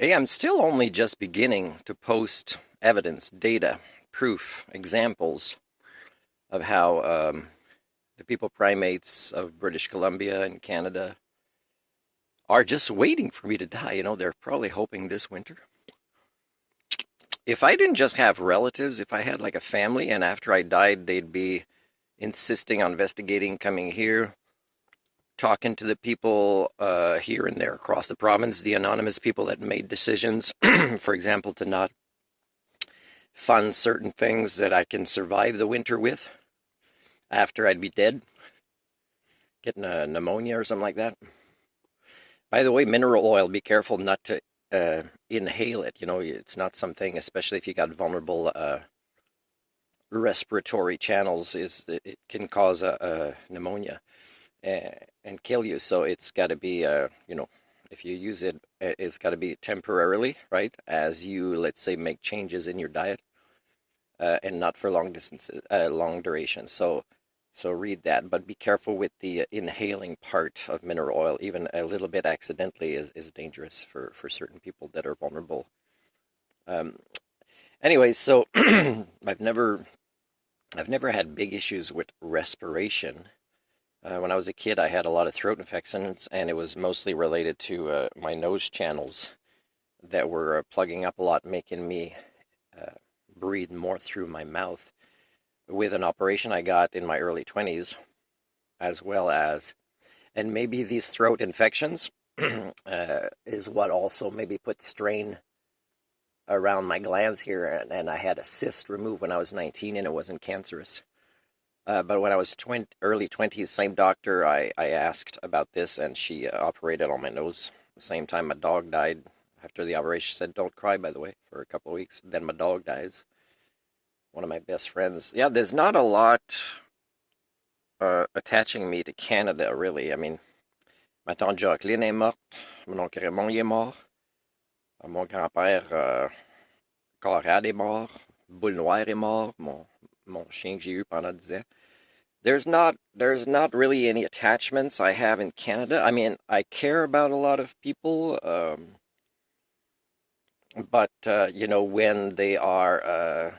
Hey, I'm still only just beginning to post evidence, data, proof, examples of how the people primates of British Columbia and Canada are just waiting for me to die. They're probably hoping this winter. If I didn't just have relatives, if I had like a family and after I died, they'd be insisting on investigating, coming here, talking to the people here and there across the province, the anonymous people that made decisions, for example, to not fund certain things that I can survive the winter with after I'd be dead, getting a pneumonia or something like that. By the way, mineral oil, be careful not to inhale it. It's not something, especially if you got vulnerable respiratory channels, it can cause a pneumonia and kill you. So it's got to be, if you use it, it's got to be temporarily, right? As you, let's say, make changes in your diet. And not for long distances, long duration. So read that, but be careful with the inhaling part of mineral oil. Even a little bit accidentally is dangerous for certain people that are vulnerable. Um, anyway, so I've never had big issues with respiration. When I was a kid, I had a lot of throat infections, and it was mostly related to my nose channels that were plugging up a lot, making me breathe more through my mouth. With an operation I got in my early 20s, as well as, and maybe these throat infections is what also maybe put strain around my glands here, and I had a cyst removed when I was 19, and it wasn't cancerous. But when I was early 20s, same doctor, I asked about this, and she operated on my nose. The same time my dog died. After the operation, she said, "Don't cry, by the way," for a couple of weeks. Then my dog dies. One of my best friends. Yeah, there's not a lot attaching me to Canada, really. I mean, ma tante Jacqueline est morte, mon oncle Raymond est mort, mon grand-père Conrad est mort, Boule Noire est mort, mon chien que j'ai eu pendant 10 ans. There's not really any attachments I have in Canada. I mean, I care about a lot of people, but when they are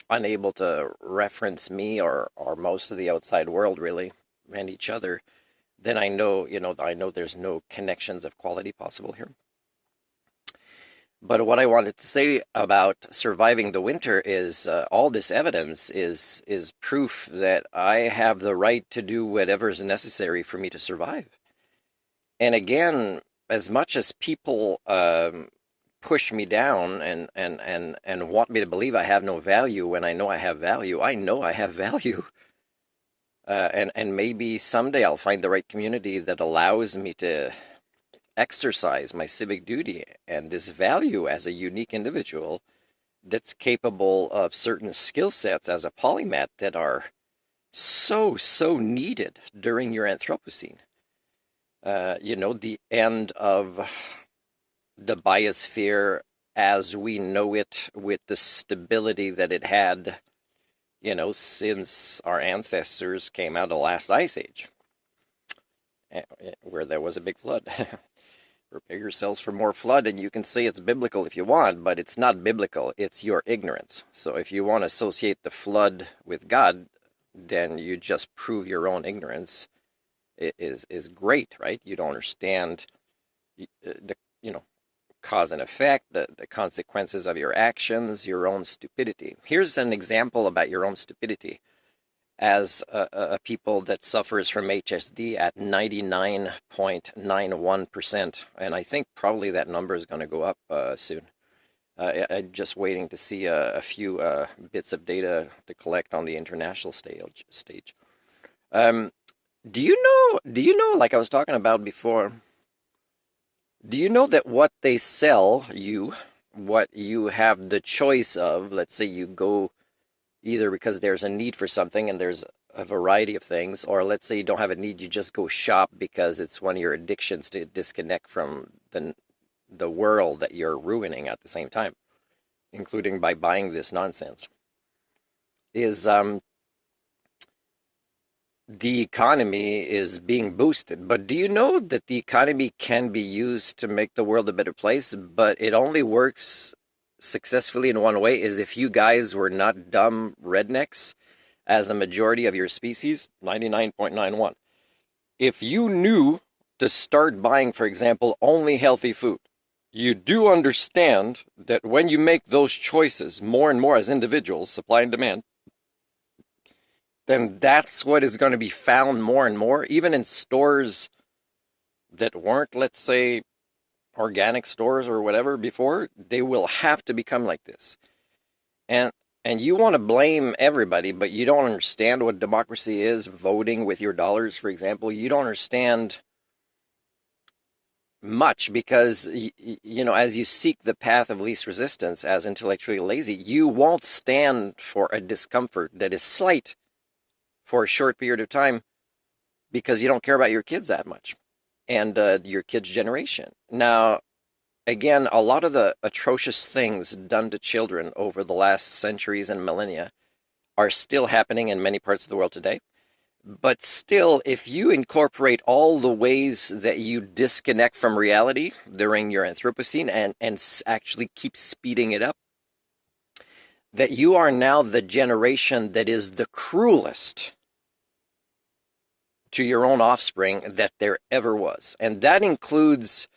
unable to reference me or most of the outside world really and each other, then I know there's no connections of quality possible here. But what I wanted to say about surviving the winter is all this evidence is proof that I have the right to do whatever is necessary for me to survive. And again, as much as people push me down and want me to believe I have no value when I know I have value, I know I have value. And maybe someday I'll find the right community that allows me to exercise my civic duty and this value as a unique individual that's capable of certain skill sets as a polymath that are so needed during your Anthropocene. The end of the biosphere as we know it, with the stability that it had, since our ancestors came out of the last ice age, where there was a big flood. Prepare yourselves for more flood, and you can say it's biblical if you want, but it's not biblical. It's your ignorance. So if you want to associate the flood with God, then you just prove your own ignorance is great, right? You don't understand the cause and effect, the consequences of your actions, your own stupidity. Here's an example about your own stupidity. As a people that suffers from HSD at 99.91%, and I think probably that number is going to go up soon. I'm just waiting to see a few bits of data to collect on the international stage. Do you know, like I was talking about before, do you know that what they sell you, what you have the choice of, let's say you go either because there's a need for something and there's a variety of things, or let's say you don't have a need, you just go shop because it's one of your addictions to disconnect from the world that you're ruining at the same time, including by buying this nonsense, is the economy is being boosted. But do you know that the economy can be used to make the world a better place, but it only works successfully in one way is if you guys were not dumb rednecks as a majority of your species, 99.91. If you knew to start buying, for example, only healthy food, you do understand that when you make those choices more and more as individuals, supply and demand, then that's what is going to be found more and more, even in stores that weren't, let's say, organic stores or whatever before, they will have to become like this. And and you want to blame everybody, but you don't understand what democracy is, voting with your dollars, for example. You don't understand much because as you seek the path of least resistance as intellectually lazy, you won't stand for a discomfort that is slight for a short period of time because you don't care about your kids that much and your kids' generation. Now, again, a lot of the atrocious things done to children over the last centuries and millennia are still happening in many parts of the world today. But still, if you incorporate all the ways that you disconnect from reality during your Anthropocene and actually keep speeding it up, that you are now the generation that is the cruelest to your own offspring that there ever was. And that includes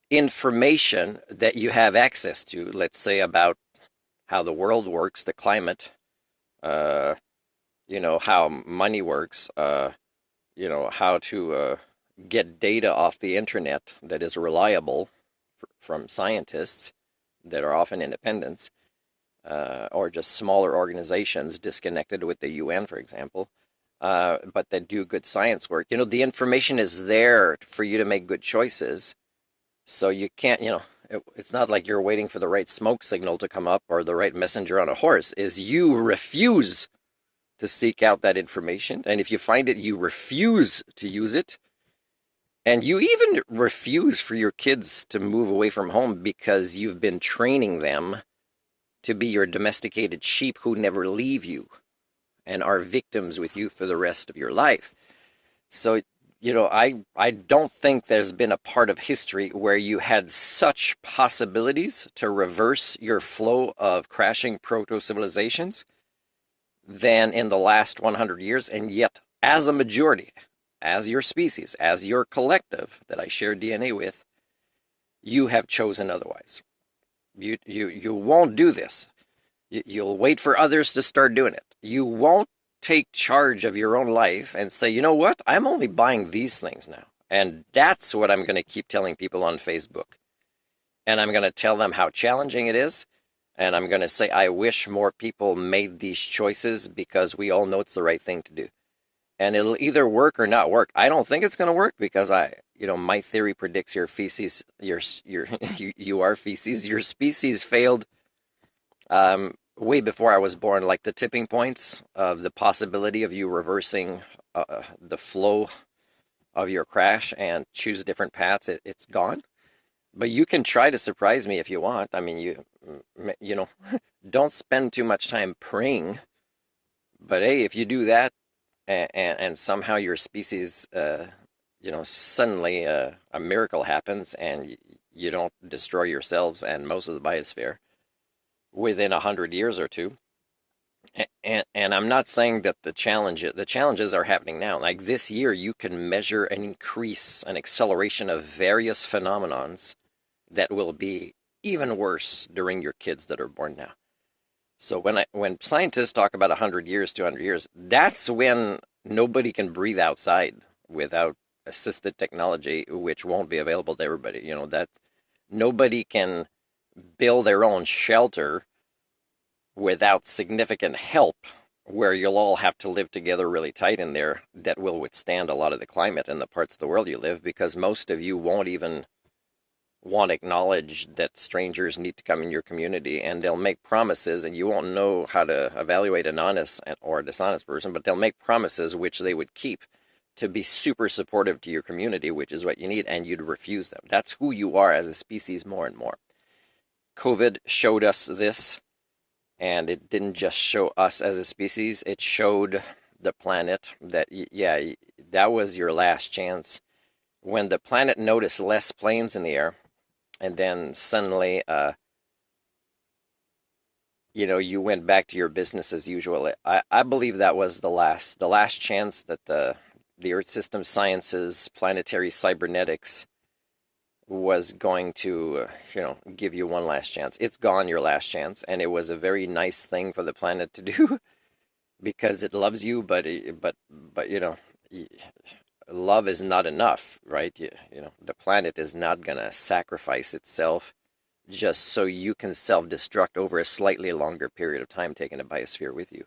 information that you have access to, let's say about how the world works, the climate, how money works, how to get data off the internet that is reliable from scientists that are often independents, or just smaller organizations disconnected with the UN, for example, but that do good science work. The information is there for you to make good choices. So you can't, it's not like you're waiting for the right smoke signal to come up or the right messenger on a horse. Is you refuse to seek out that information. And if you find it, you refuse to use it. And you even refuse for your kids to move away from home because you've been training them to be your domesticated sheep who never leave you and are victims with you for the rest of your life. So, I don't think there's been a part of history where you had such possibilities to reverse your flow of crashing proto-civilizations than in the last 100 years. And yet, as a majority, as your species, as your collective that I share DNA with, you have chosen otherwise. You won't do this. You'll wait for others to start doing it. You won't take charge of your own life and say, you know what, I'm only buying these things now. And that's what I'm going to keep telling people on Facebook. And I'm going to tell them how challenging it is. And I'm going to say, I wish more people made these choices because we all know it's the right thing to do. And it'll either work or not work. I don't think it's going to work because my theory predicts your feces, you are feces. Your species failed way before I was born, like the tipping points of the possibility of you reversing the flow of your crash and choose different paths. It's gone. But you can try to surprise me if you want. I mean, don't spend too much time praying. But hey, if you do that, and somehow your species, suddenly a miracle happens, and you don't destroy yourselves and most of the biosphere within 100 years or two. And I'm not saying that the challenges are happening now. Like this year, you can measure an increase, an acceleration of various phenomenons that will be even worse during your kids that are born now. So when scientists talk about 100 years, 200 years, that's when nobody can breathe outside without assisted technology, which won't be available to everybody. That nobody can build their own shelter without significant help, where you'll all have to live together really tight in there that will withstand a lot of the climate in the parts of the world you live, because most of you won't even want to acknowledge that strangers need to come in your community, and they'll make promises, and you won't know how to evaluate an honest or a dishonest person, but they'll make promises which they would keep to be super supportive to your community, which is what you need, and you'd refuse them. That's who you are as a species more and more. COVID showed us this, and it didn't just show us as a species, it showed the planet, that yeah, that was your last chance. When the planet noticed less planes in the air, and then suddenly, you went back to your business as usual. I believe that was the last chance that the Earth system sciences, planetary cybernetics was going to, give you one last chance. It's gone, your last chance, and it was a very nice thing for the planet to do because it loves you, but love is not enough, right? The planet is not gonna sacrifice itself just so you can self-destruct over a slightly longer period of time, taking a biosphere with you.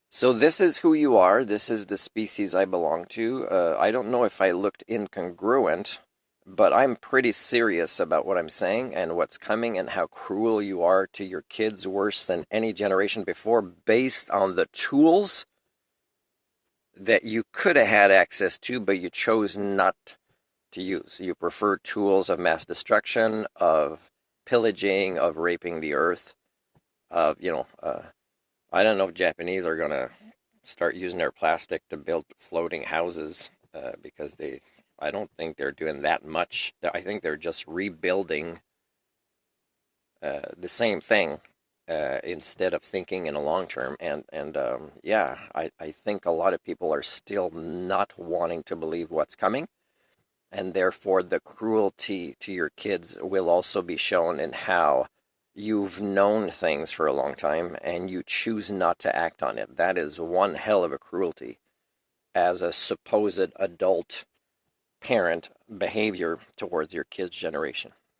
So this is who you are. This is the species I belong to. I don't know if I looked incongruent, but I'm pretty serious about what I'm saying and what's coming and how cruel you are to your kids, worse than any generation before, based on the tools that you could have had access to, but you chose not to use. You prefer tools of mass destruction, of pillaging, of raping the earth, of, I don't know if Japanese are going to start using their plastic to build floating houses because I don't think they're doing that much. I think they're just rebuilding the same thing instead of thinking in a long term. And yeah, I think a lot of people are still not wanting to believe what's coming. And therefore, the cruelty to your kids will also be shown in how you've known things for a long time and you choose not to act on it. That is one hell of a cruelty as a supposed adult parent behavior towards your kids' generation.